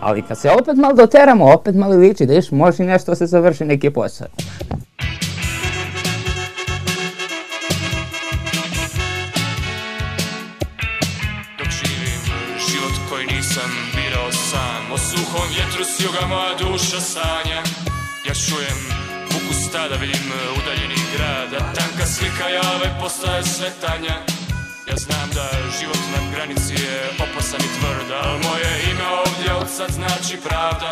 Ali kad se opet malo doteramo, opet malo liči, da viš, može i nešto se završi neki posao. Dok živim život koji nisam birao sam, o suhom vjetru s juga moja duša sanja. Ja čujem buku stada, vidim udaljeni grad, a tanka slika jave postaje sve tanja. Ja znam da život na granici je opasan i tvrd, al moje ime ovdje od sad znači pravda.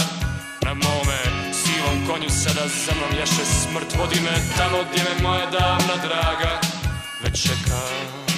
Na mome sivom konju sada za mnom jaše smrt, vodi me tamo gdje me moja davna draga već čeka.